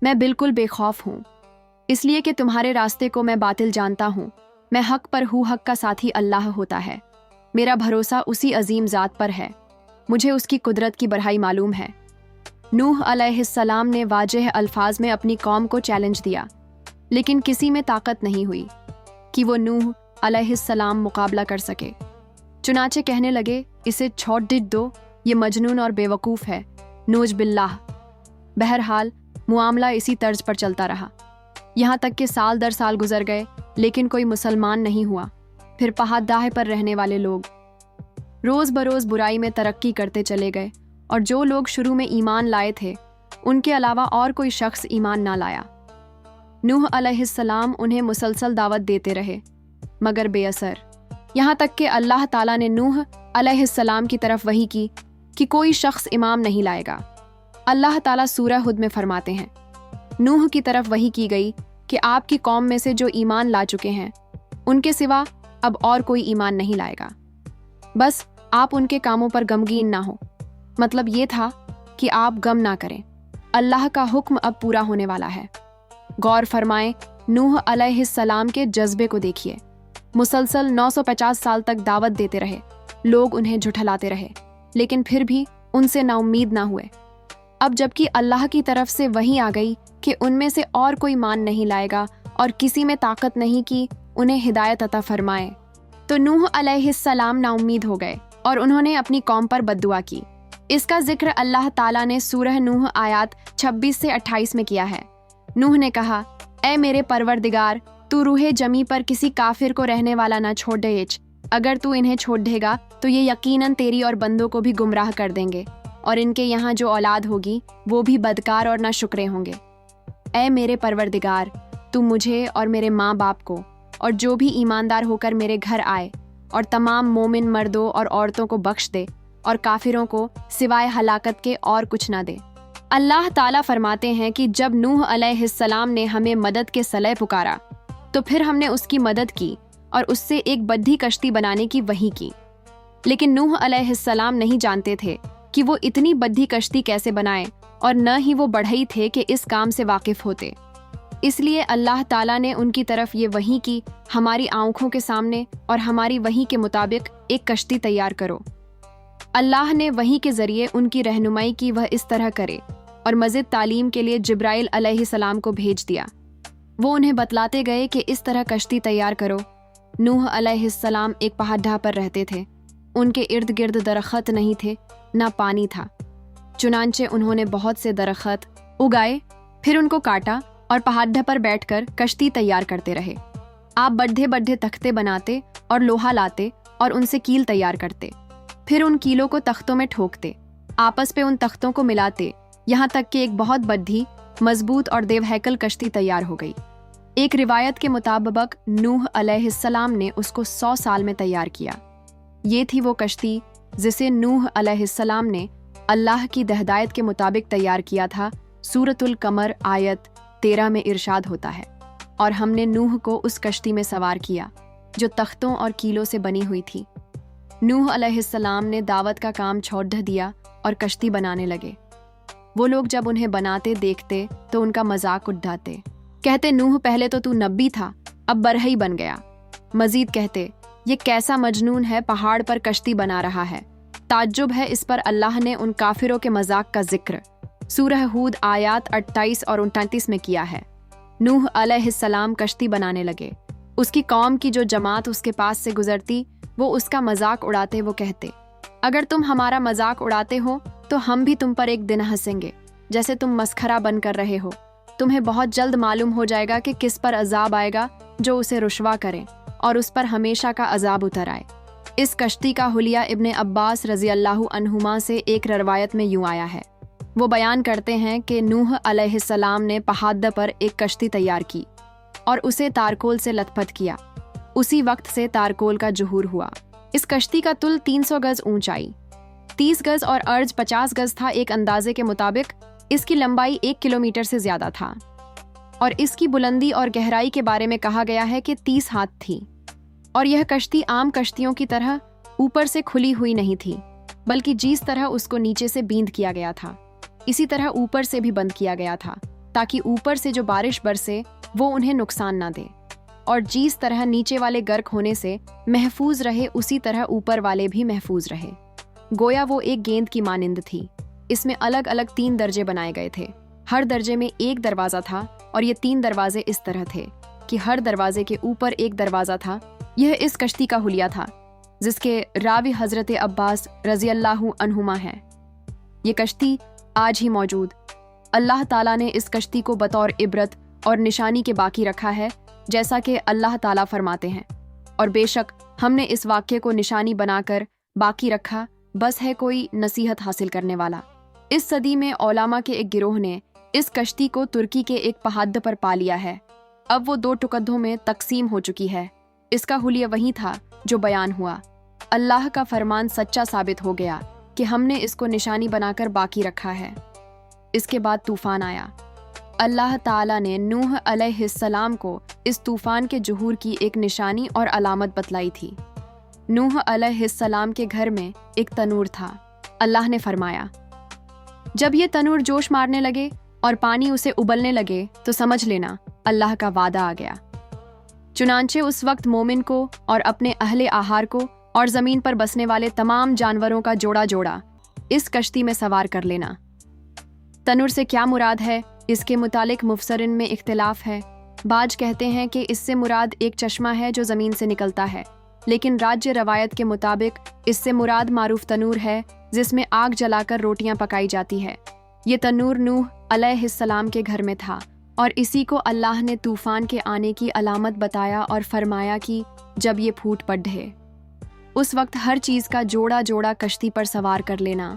मैं बिल्कुल बेखौफ हूँ, इसलिए कि तुम्हारे रास्ते को मैं बातिल जानता हूँ। मैं हक पर हूँ, हक का साथी अल्लाह होता है। मेरा भरोसा उसी अजीम ज़ात पर है, मुझे उसकी कुदरत की बड़ाई मालूम है। नूह अलैहिस्सलाम ने वाज़ेह अल्फाज में अपनी कौम को चैलेंज दिया, लेकिन किसी में ताकत नहीं हुई कि वो नूह अलैहिस्सलाम मुकाबला कर सके। चुनाचे कहने लगे, इसे छोड़ दो, ये मजनून और बेवकूफ़ है, नूज बिल्लाह। बहरहाल मुआमला इसी तर्ज पर चलता रहा, यहाँ तक कि साल दर साल गुजर गए, लेकिन कोई मुसलमान नहीं हुआ। फिर पहाड़दाह पर रहने वाले लोग रोज़ बरोज़ बुराई में तरक्की करते चले गए, और जो लोग शुरू में ईमान लाए थे, उनके अलावा और कोई शख्स ईमान ना लाया। नूह अलैहिस्सलाम उन्हें मुसलसल दावत देते रहे, मगर बेअसर। यहाँ तक कि अल्लाह ताला ने नूह अलैहिस्सलाम की तरफ वही की कि कोई शख्स इमाम नहीं लाएगा। अल्लाह ताला सूरह हुद में फरमाते हैं, नूह की तरफ वही की गई कि आपकी कौम में से जो ईमान ला चुके हैं, उनके सिवा अब और कोई ईमान नहीं लाएगा। बस आप उनके कामों पर गमगीन ना हो। मतलब ये था कि आप गम ना करें, अल्लाह का हुक्म अब पूरा होने वाला है। गौर फरमाएं, नूह अलैहिस्सलाम के जज्बे को देखिए। मुसलसल 950 साल तक दावत देते रहे, लोग उन्हें झुठलाते रहे, लेकिन फिर भी उनसे नाउम्मीद ना हुए। अब जबकि अल्लाह की तरफ से वही आ गई कि उनमें से और कोई मान नहीं लाएगा और किसी में ताकत नहीं कि उन्हें हिदायत अता फरमाए, तो नूह अलैहिस्सलाम नाउम्मीद हो गए और उन्होंने अपनी कौम पर बद्दुआ की। इसका जिक्र अल्लाह ताला ने सूरह नूह आयत 26 से 28 में किया है। नूह ने कहा, ऐ मेरे परवरदिगार, तू रूहे जमी पर किसी काफिर को रहने वाला ना छोड़ दे। अगर तू इन्हें छोड़ देगा तो ये यकीनन तेरी और बंदों को भी गुमराह कर देंगे, और इनके यहाँ जो औलाद होगी वो भी बदकार और नाशुक्रे होंगे। ऐ मेरे परवरदिगार, तू मुझे और मेरे माँ बाप को और जो भी ईमानदार होकर मेरे घर आए और तमाम मोमिन मर्दों और औरतों को बख्श दे, और काफिरों को सिवाय हलाकत के और कुछ ना दे। अल्लाह ताला फरमाते हैं कि जब नूह अलैहिस्सलाम ने हमें मदद के सलह पुकारा, तो फिर हमने उसकी मदद की और उससे एक बद्धी कश्ती बनाने की वही की। लेकिन नूह अलैहिस्सलाम नहीं जानते थे कि वो इतनी बद्धी कश्ती कैसे बनाए, और न ही वो बढ़ई थे कि इस काम से वाकिफ होते। इसलिए अल्लाह ताला ने उनकी तरफ ये वही की, हमारी आंखों के सामने और हमारी वही के मुताबिक एक कश्ती तैयार करो। अल्लाह ने वही के जरिए उनकी रहनुमाई की वह इस तरह करे, और मज़ीद तालीम के लिए जिब्राइल अलैहिस्सलाम को भेज दिया। वो उन्हें बतलाते गए कि इस तरह कश्ती तैयार करो। नूह अलैहिस्सलाम एक पहाड़ पर रहते थे, उनके इर्द गिर्द दरख्त नहीं थे, ना पानी था। चुनांचे उन्होंने बहुत से दरख्त उगाए, फिर उनको काटा और पहाड़ पर बैठकर कश्ती तैयार करते रहे। आप बड्ढे बड्ढे तख्ते बनाते और लोहा लाते और उनसे कील तैयार करते, फिर उन कीलों को तख्तों में ठोकते, आपस पे उन तख्तों को मिलाते, यहाँ तक कि एक बहुत बड्ढी, मजबूत और देवहैकल कश्ती तैयार हो गई। एक रिवायत के मुताबिक नूह अलैहिस्सलाम ने उसको 100 साल में तैयार किया। ये थी वो कश्ती जिसे नूह अलैहिस्सलाम ने अल्लाह की दहदायत के मुताबिक तैयार किया था। सूरतुल कमर आयत 13 में इरशाद होता है, और हमने नूह को उस कश्ती में सवार किया जो तख्तों और कीलों से बनी हुई थी। नूह अलैहिस्सलाम ने दावत का काम छोड़ दिया और कश्ती बनाने लगे। वो लोग जब उन्हें बनाते देखते तो उनका मजाक उड़ाते, कहते, नूह पहले तो तू नबी था, अब बरहई बन गया। मजीद कहते, ये कैसा मजनून है, पहाड़ पर कश्ती बना रहा है। ताज्जुब है इस पर अल्लाह ने उन काफिरों के मजाक का जिक्र सूरह हूद आयत 28 और 29 में किया है। नूह अलैहिस्सलाम कश्ती बनाने लगे। उसकी कौम की जो जमात उसके पास से गुजरती, वो उसका मजाक उड़ाते। वो कहते, अगर तुम हमारा मजाक उड़ाते हो तो हम भी तुम पर एक दिन हंसेंगे, जैसे तुम मस्खरा बन कर रहे हो। तुम्हें बहुत जल्द मालूम हो जाएगा कि किस पर अजाब आएगा जो उसे रुश्वा करे और उस पर हमेशा का अजाब उतर आए। इस कश्ती का हुलिया इब्ने अब्बास रज़ी अल्लाहु अन्हुमा से एक रवायत में यूँ आया है। वो बयान करते हैं कि नूह अलैहिस्सलाम ने पहाड़ पर एक कश्ती तैयार की और उसे तारकोल से लथपथ किया। उसी वक्त से तारकोल का जुहूर हुआ। इस कश्ती का तुल 300 गज ऊंचाई, 30 गज और अर्ज 50 गज था। एक अंदाजे के मुताबिक इसकी लंबाई 1 किलोमीटर से ज्यादा था, और इसकी बुलंदी और गहराई के बारे में कहा गया है कि 30 हाथ थी। और यह कश्ती आम कश्तियों की तरह ऊपर से खुली हुई नहीं थी, बल्कि जिस तरह उसको नीचे से बींद किया गया था, इसी तरह ऊपर से भी बंद किया गया था। ताकि ऊपर से जो बारिश बरसे वो उन्हें नुकसान ना दे, और जिस तरह नीचे वाले गर्क होने से महफूज रहे उसी तरह ऊपर वाले भी महफूज रहे। गोया वो एक गेंद की मानिंद थी। इसमें अलग अलग 3 दर्जे बनाए गए थे। हर दर्जे में एक दरवाज़ा था और ये 3 दरवाजे इस तरह थे कि हर दरवाजे के ऊपर एक दरवाज़ा था। यह इस कश्ती का हुलिया था जिसके रावी हज़रत अब्बास रज़ी अल्लाहु अन्हुमा है। ये कश्ती आज ही मौजूद। अल्लाह ताला ने इस कश्ती को बतौर इबरत और निशानी के बाकी रखा है, जैसा कि अल्लाह ताला फरमाते हैं, और बेशक हमने इस वाक़े को निशानी बनाकर बाकी रखा, बस है कोई नसीहत हासिल करने वाला। इस सदी में औलामा के एक गिरोह ने इस कश्ती को तुर्की के एक पहाड़ पर पा लिया है। अब वो 2 टुकड़ों में तकसीम हो चुकी है। इसका हुलिया वही था जो बयान हुआ। अल्लाह का फरमान सच्चा साबित हो गया कि हमने इसको निशानी बनाकर बाकी रखा है। इसके बाद तूफान आया। अल्लाह ताला ने नूह अलैहिस्सलाम को इस तूफान के जुहूर की एक निशानी और अलामत बतलाई थी। नूह अलैहिस्सलाम के घर में एक तनूर था। अल्लाह ने फरमाया, जब ये तनूर जोश मारने लगे और पानी उसे उबलने लगे तो समझ लेना अल्लाह का वादा आ गया। चुनांचे उस वक्त मोमिन को और अपने अहले आहार को और ज़मीन पर बसने वाले तमाम जानवरों का जोड़ा जोड़ा इस कश्ती में सवार कर लेना। तनूर से क्या मुराद है, इसके मुतालिक मुफसरिन में इख्तिलाफ है। बाज कहते हैं कि इससे मुराद एक चश्मा है जो ज़मीन से निकलता है, लेकिन राज्य रवायत के मुताबिक इससे मुराद मारूफ तनूर है जिसमें आग जलाकर रोटियां पकाई जाती है। ये तनूर नूह अलैहिस्सलाम के घर में था और इसी को अल्लाह ने तूफान के आने की अलामत बताया और फरमाया कि जब ये फूट पड़े उस वक्त हर चीज़ का जोड़ा जोड़ा कश्ती पर सवार कर लेना।